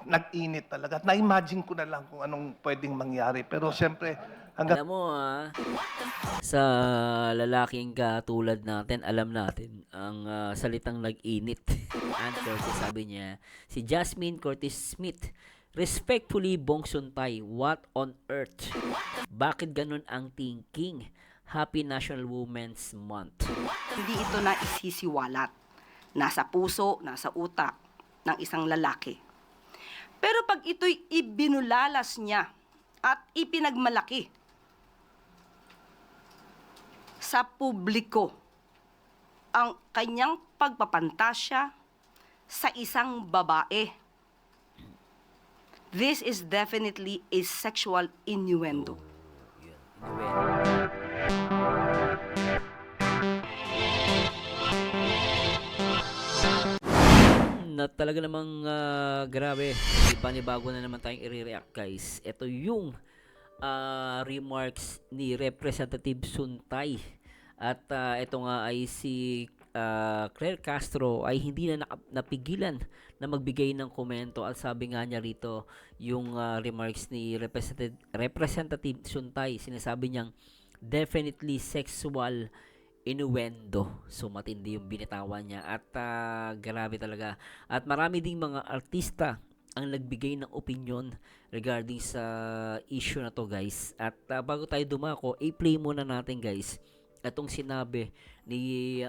nag-init talaga. Na-imagine ko na lang kung anong pwedeng mangyari. Pero siyempre, hanggang Alam mo, sa lalaking katulad natin, alam natin ang salitang nag-init. Ann Curtis, sabi niya, si Jasmine Curtis Smith, respectfully, Bong Suntay, what on earth? Bakit ganun ang thinking? Happy National Women's Month. Hindi ito na isisiwalat. Nasa puso, nasa utak ng isang lalaki. Pero pag ito'y ibinulalas niya at ipinagmalaki sa publiko ang kanyang pagpapantasya sa isang babae, this is definitely a sexual innuendo. Na talaga namang grabe. Panibago na naman tayong i-react, guys. Ito yung remarks ni Representative Suntay. At ito nga ay si Claire Castro ay hindi na napigilan na magbigay ng komento. At sabi nga niya rito yung remarks ni Representative Suntay. Sinasabi niyang definitely sexual innuendo. So matindi yung binitawan niya at grabe talaga. At marami ding mga artista ang nagbigay ng opinion regarding sa issue na to, guys. At bago tayo dumako, i-play muna natin, guys, itong sinabi ni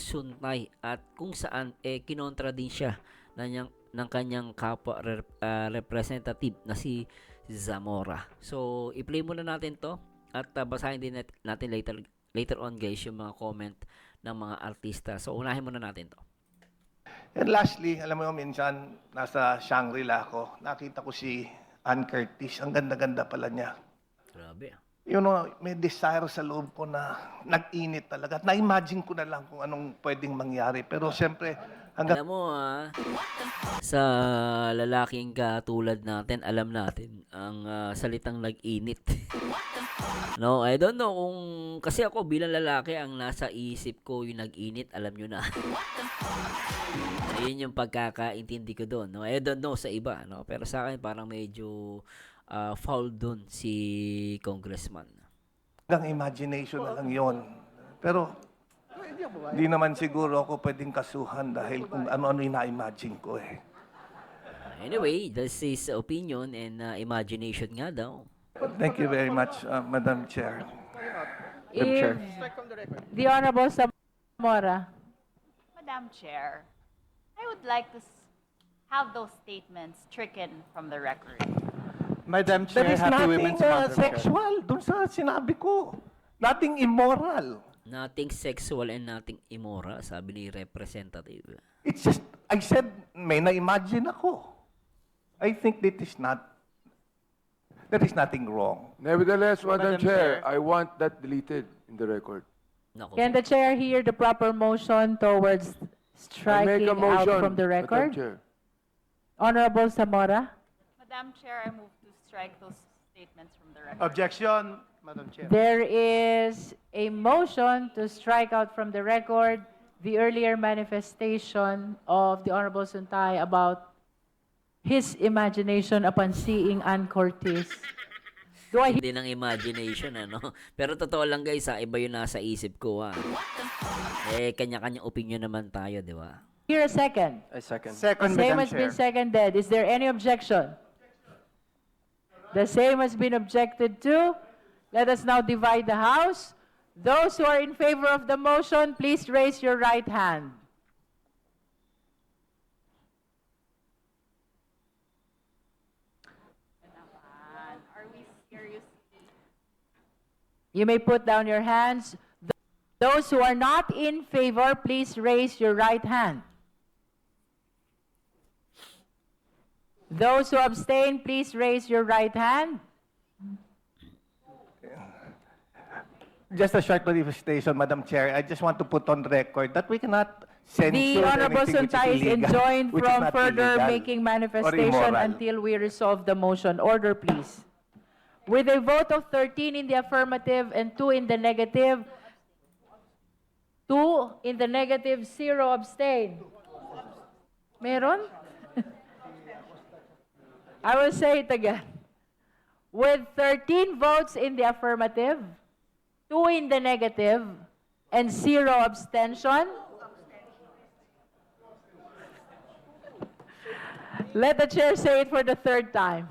Suntay at kung saan kinontra din siya ng kanyang kapwa representative na si Zamora. So i-play muna natin to at basahin din natin later on, guys, yung mga comment ng mga artista. So, unahin muna natin to. And lastly, alam mo minsan, nasa Shangri-La ako, nakita ko si Ann Curtis. Ang ganda-ganda pala niya. Grabe. You know, may desire sa loob ko na nag-init talaga. Na-imagine ko na lang kung anong pwedeng mangyari. Pero siyempre, hanggang Alam mo, sa lalaking katulad natin, alam natin ang salitang nag-init. No, I don't know kung kasi ako bilang lalaki ang nasa isip ko yung nag-init, alam nyo na. Ayun yung pagkakaintindi ko doon. No, I don't know sa iba, no, pero sa akin parang medyo foul doon si Congressman. imagination na lang yon. Pero di naman siguro ako pwedeng kasuhan dahil kung ano-ano yung na-imagine ko eh. Anyway, this is opinion and imagination nga daw. Thank you very much, Madam Chair. If the Honorable Zamora. Madam Chair, I would like to have those statements stricken from the record. Madam There Chair, is Happy nothing Women's Month. sexual dun sa sinabi ko. Nothing immoral. Nothing sexual and nothing immoral, sabi ni Representative. It's just, I said, may na-imagine ako. I think there is nothing wrong. Nevertheless, Madam Madam Chair, Chair. I want that deleted in the record. Nako. Can the chair hear the proper motion towards I make striking a out motion, from the Madam record? Chair. Honorable Zamora. Madam Chair, I move to strike those statements from the record. Objection, Madam Chair. There is a motion to strike out from the record the earlier manifestation of the Honorable Suntay about his imagination upon seeing Ann Curtis. Do I Hindi ng imagination, ano? Pero totoo lang, guys, iba yung nasa isip ko, kanya-kanyang opinion naman tayo, di ba? hear a second? I second. The Second, same Madam has Chair. been seconded. Is there any objection? The same has been objected to. Let us now divide the House. Those who are in favor of the motion, please raise your right hand. Are we serious? You may put down your hands. Those who are not in favor, please raise your right hand. Those who abstain, please raise your right hand. Just a short manifestation, Madam Chair. I just want to put on record that we cannot censure The Honorable anything which Suntay is illegal, enjoined which is from not further illegal making or manifestation immoral. until we resolve the motion. Order, please. With a vote of 13 in the affirmative and 2 in the negative, 2 in the negative, 0 abstain. Meron? I will say it again. With 13 votes in the affirmative, 2 in the negative, and 0 abstention, let the chair say it for the third time.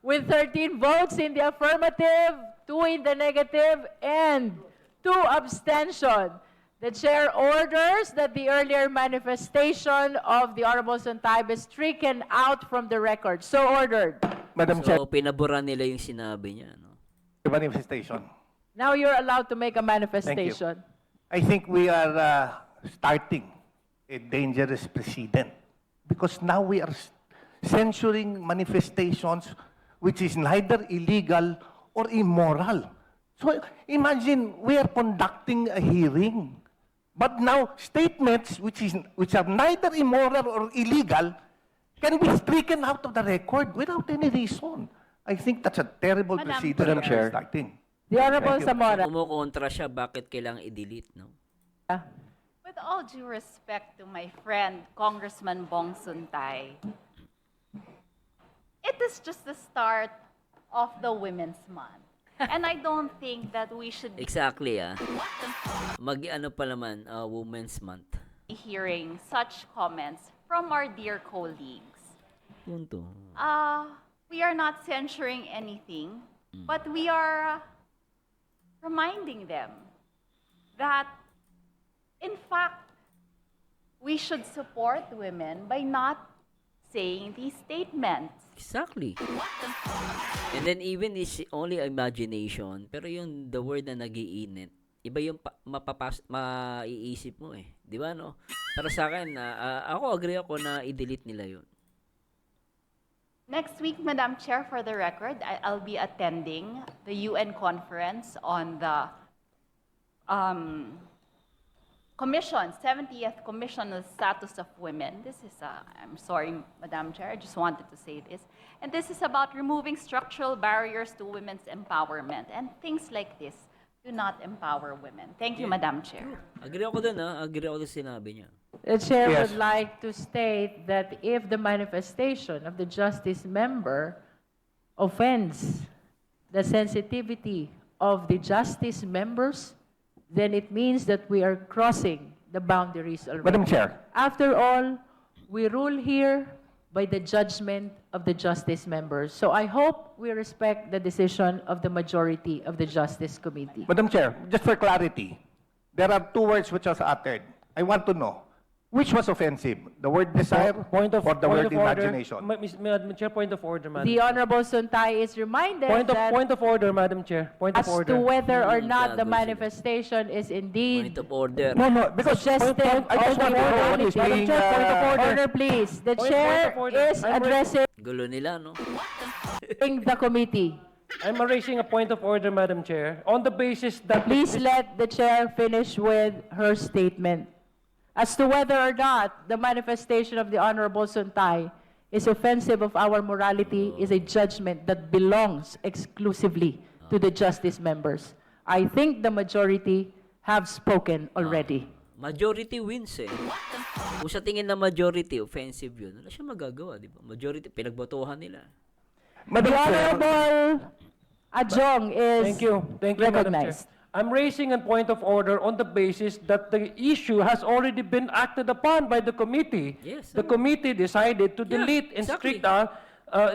With 13 votes in the affirmative, 2 in the negative, and 2 abstention, the chair orders that the earlier manifestation of the Honorable Suntay be stricken out from the record. So ordered. Madam Chair, So, pinaboran nila yung sinabi niya. No? manifestation. Now you're allowed to make a manifestation. I think we are starting a dangerous precedent because now we are censoring manifestations which is neither illegal or immoral. So imagine we are conducting a hearing, but now statements which are neither immoral or illegal can be stricken out of the record without any reason. I think that's a terrible Madam precedent that Chair. we're starting. The Honorable Thank you. Zamora. Kumukontra siya, bakit kailangang i-delete, no? With all due respect to my friend, Congressman Bong Suntay, it is just the start of the Women's Month. And I don't think that we should be Exactly, ah. Mag-ano pa naman, Women's Month. hearing such comments from our dear colleagues. Punto. We are not censuring anything, but we are reminding them that, in fact, we should support women by not saying these statements. Exactly. And then even it's only imagination, pero yung the word na nagiinit, iba yung maiisip mo eh. Di ba, no? Pero sa akin, ako agree ako na i-delete nila yun. Next week, Madam Chair, for the record, I'll be attending the UN conference on the Commission, 70th Commission on the Status of Women. This is, I'm sorry, Madam Chair, I just wanted to say this. And this is about removing structural barriers to women's empowerment. And things like this do not empower women. Thank you, Madam Chair. Agree ako dun, ha? Agree ako dun sinabi niya. The chair Yes. would like to state that if the manifestation of the justice member offends the sensitivity of the justice members, then it means that we are crossing the boundaries already. Madam Chair. After all, we rule here by the judgment of the justice members. So I hope we respect the decision of the majority of the Justice Committee. Madam Chair, just for clarity, there are two words which was uttered. I want to know, which was offensive? The word desire or the word imagination? Madam Chair, point of order, Madam. The Honorable Suntay is reminded that Point of order, Madam Chair. Point of as to order. whether or not the Gago sila. manifestation is Point indeed of order. No, because suggestive I just of want to know what order. is being... point of order. Order, please. The Point chair of order. is I'm addressing Gulo nila, no? the committee. I'm raising a point of order, Madam Chair, on the basis that... Please let the chair finish with her statement. As to whether or not the manifestation of the Honorable Suntay is offensive of our morality is a judgment that belongs exclusively to the justice members. I think the majority have spoken already. Majority wins eh. Kung sa tingin na majority, offensive yun, wala siya magagawa, di ba? Majority, pinagbotohan nila. The Madam Chair, Honorable Adjong is Thank you, Madam Chair. recognized. I'm raising a point of order on the basis that the issue has already been acted upon by the committee. Yes, The committee decided to Yeah, delete and exactly. strict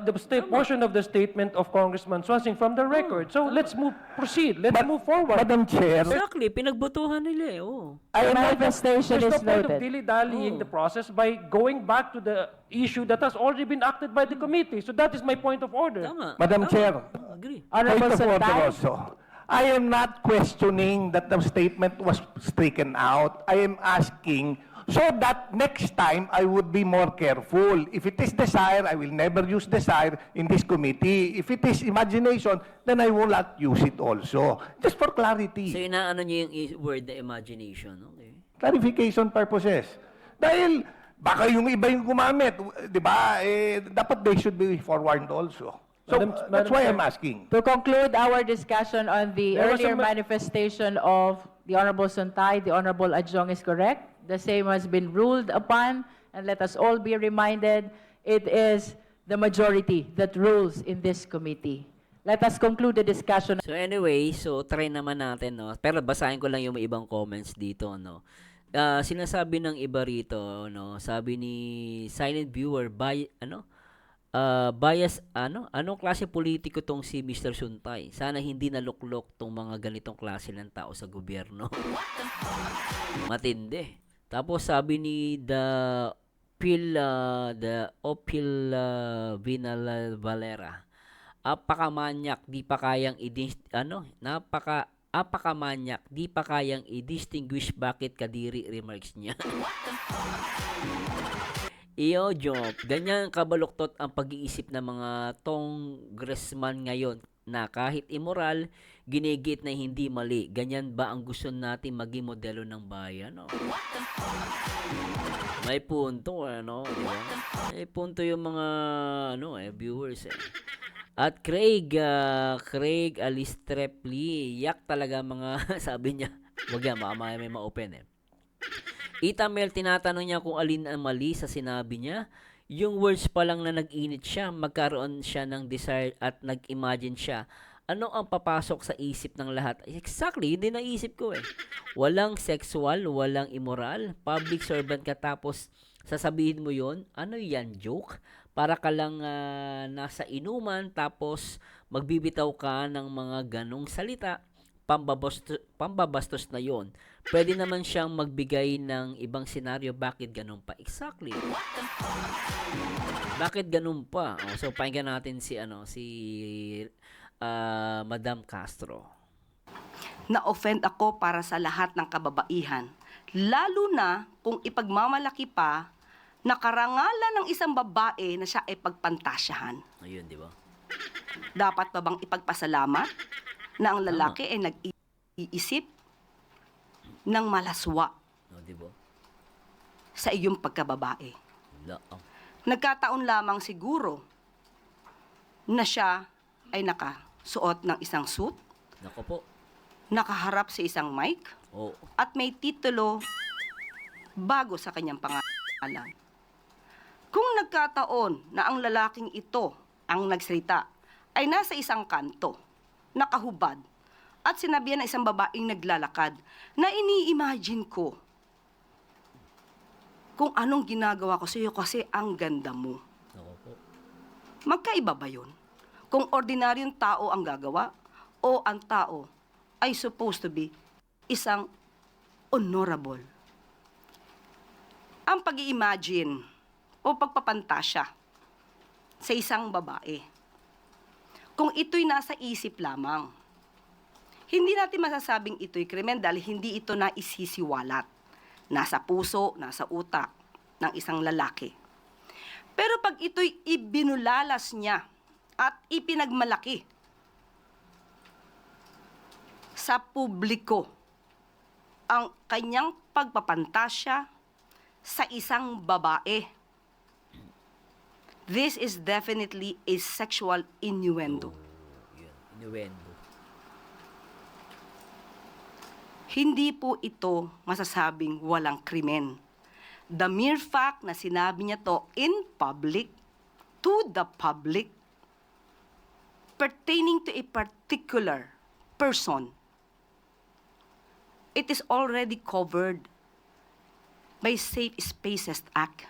the portion of the statement of Congressman Swansing from the record. So let's proceed. Let's move forward. Madam Chair, Exactly, pinagbotohan nila eh, oh. The manifestation There's is no point of noted. dilly-dallying the process by going back to the issue that has already been acted by the committee. So that is my point of order. Tama. Madam tama. Chair, Agree. Honorable point of order Suntay. also. I am not questioning that the statement was stricken out. I am asking so that next time I would be more careful. If it is desire, I will never use desire in this committee. If it is imagination, then I will not use it also. Just for So clarity, inaano niyo yung word na imagination, okay? clarification purposes. Dahil baka yung iba yung gumamit, di ba? Dapat they should be forewarned also. So Madam that's why Chair. I'm asking. To conclude our discussion on the There was earlier a manifestation of the Honorable Suntay, the Honorable Adjong is correct. The same has been ruled upon, and let us all be reminded, it is the majority that rules in this committee. Let us conclude the discussion. So anyway, so try naman natin, no. Pero basahin ko lang yung may ibang comments dito, no. Sinasabi ng iba rito, no. Sabi ni silent viewer, bias, anong klase politiko tong si Mr. Suntay? Sana hindi naluklok tong mga ganitong klase ng tao sa gobyerno. Matindi. Tapos sabi ni the Opil Vinal Valera, apakamanyak, di pa kayang apakamanyak, di pa kayang i-distinguish bakit kadiri remarks niya. Iyo, job. Ganyan kabaluktot ang pag-iisip ng mga congressman ngayon na kahit immoral, ginigit na hindi mali. Ganyan ba ang gusto natin maging modelo ng bayan? No? May punto, ano? Di ba? May punto yung mga viewers. At Craig Alistrepli, yak talaga mga sabi niya. Wag yan, may ma-open eh. Itamel, tinatanong niya kung alin ang mali sa sinabi niya. Yung words pa lang na nag-init siya, magkaroon siya ng desire at nag-imagine siya. Ano ang papasok sa isip ng lahat? Exactly, hindi naisip ko eh. Walang sexual, walang immoral, public servant ka tapos sasabihin mo yon. Ano yan, joke? Para ka lang nasa inuman tapos magbibitaw ka ng mga ganong salita, pambabastos na yon. Pwede naman siyang magbigay ng ibang senaryo bakit ganun pa. Exactly. Bakit ganun pa? So pakinggan natin si Madam Castro. Na-offend ako para sa lahat ng kababaihan, lalo na kung ipagmamalaki pa na karangalan ng isang babae na siya ay pagpantasyahan. Ayun, di ba? Dapat ba bang ipagpasalamat na ang lalaki ay nag-iisip ng malaswa No, di ba? sa iyong pagkababae? Nagkataon lamang siguro na siya ay nakasuot ng isang suit, Nako po. nakaharap sa isang mic, Oo. at may titulo bago sa kanyang pangalan. Kung nagkataon na ang lalaking ito ang nagsalita ay nasa isang kanto, nakahubad, at sinabihan ng isang babaeng naglalakad na ini-imagine ko kung anong ginagawa ko sa iyo kasi ang ganda mo. Nako po. Magkaiba ba yun? Kung ordinaryong tao ang gagawa o ang tao ay supposed to be isang honorable. Ang pag-i-imagine o pagpapantasya sa isang babae, kung ito'y nasa isip lamang, hindi natin masasabing ito'y krimen dahil hindi ito na isisiwalat. Nasa puso, nasa utak ng isang lalaki. Pero pag ito'y ibinulalas niya at ipinagmalaki sa publiko ang kanyang pagpapantasya sa isang babae, this is definitely a sexual innuendo. Yun. Innuendo. Hindi po ito masasabing walang krimen. The mere fact na sinabi niya to in public, to the public, pertaining to a particular person, it is already covered by Safe Spaces Act.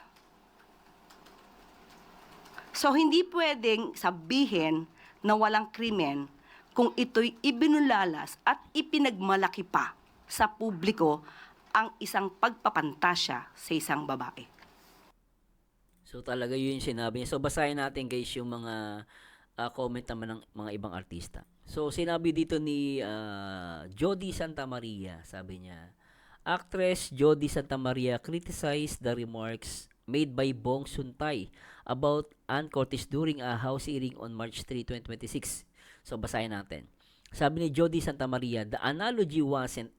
So, hindi pwedeng sabihin na walang krimen kung ito'y ibinulalas at ipinagmalaki pa sa publiko ang isang pagpapantasya sa isang babae. So talaga yun yung sinabi niya. So basahin natin guys yung mga comment naman ng mga ibang artista. So sinabi dito ni Jody Santa Maria, sabi niya, actress Jody Santa Maria criticized the remarks made by Bong Suntay about Ann Curtis during a house hearing on March 3, 2026. So basahin natin. Sabi ni Jody Santa Maria, the analogy wasn't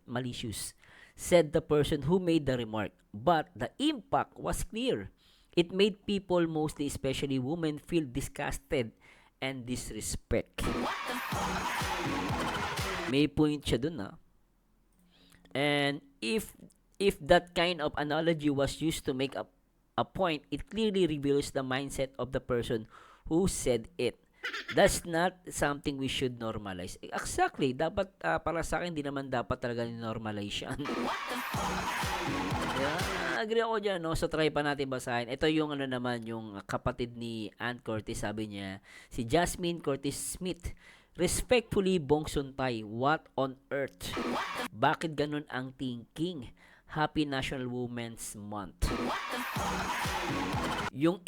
malicious, said the person who made the remark, but the impact was clear. It made people, mostly especially women, feel disgusted and disrespect. May point siya dun, ha? And if that kind of analogy was used to make up a point, it clearly reveals the mindset of the person who said it. That's not something we should normalize. Exactly. Dapat, para sa akin, di naman dapat talaga ni-normalize yan. Yeah, agree ako dyan, no? So, try pa natin basahin. Ito yung ano naman, yung kapatid ni Ann Curtis, sabi niya, si Jasmine Curtis Smith, respectfully, Bong Suntay, what on earth? Bakit ganun ang thinking? Happy National Women's Month. Yung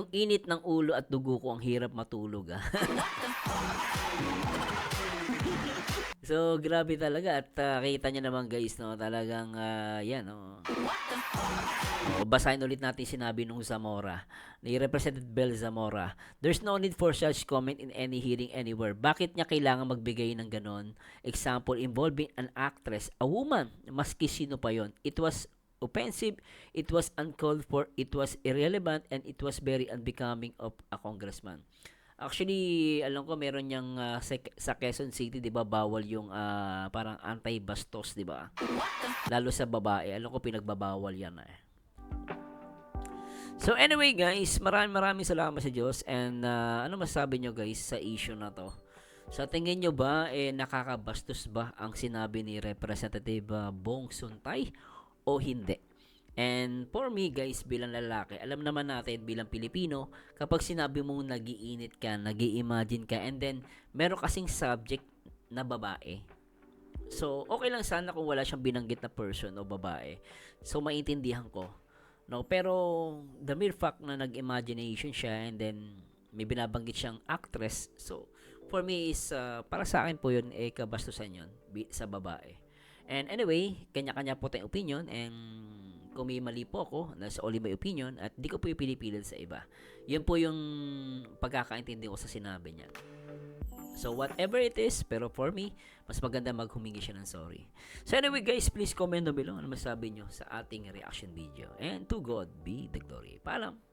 init ng ulo at dugo ko, ang hirap matulog, ah. So, grabe talaga. At kita nyo naman, guys, no? Talagang, yan, no? Basahin ulit natin sinabi nung Zamora, ni Representative Bel Zamora. There's no need for such comment in any hearing anywhere. Bakit niya kailangan magbigay ng ganon? Example, involving an actress, a woman, maski sino pa yon. It was offensive, it was uncalled for, it was irrelevant, and it was very unbecoming of a congressman. Actually, alam ko meron niyang sa Quezon City, 'di ba, bawal yung parang anti-bastos, 'di ba? Lalo sa babae. Alam ko pinagbabawal 'yan eh. So anyway, guys, maraming salamat sa Diyos, and ano masasabi nyo, guys, sa issue na 'to? Sa tingin nyo ba nakakabastos ba ang sinabi ni Representative Bong Suntay o hindi? And for me, guys, bilang lalaki, alam naman natin bilang Pilipino, kapag sinabi mong nag-iinit ka, nag-i-imagine ka, and then meron kasing subject na babae. So, okay lang sana kung wala siyang binanggit na person o babae. So, maintindihan ko. No, pero the mere fact na nag-imagination siya and then may binabanggit siyang actress. So, for me is para sa akin po 'yun kabastusan 'yun sa babae. And anyway, kanya-kanya po tayong opinion, and kung may mali po ako, that's only my opinion, at di ko po ipinipilit sa iba. Yun po yung pagkakaintindi ko sa sinabi niya. So, whatever it is, pero for me, mas maganda maghumingi siya ng sorry. So, anyway, guys, please comment down below ano masabi nyo sa ating reaction video. And to God be the glory. Paalam!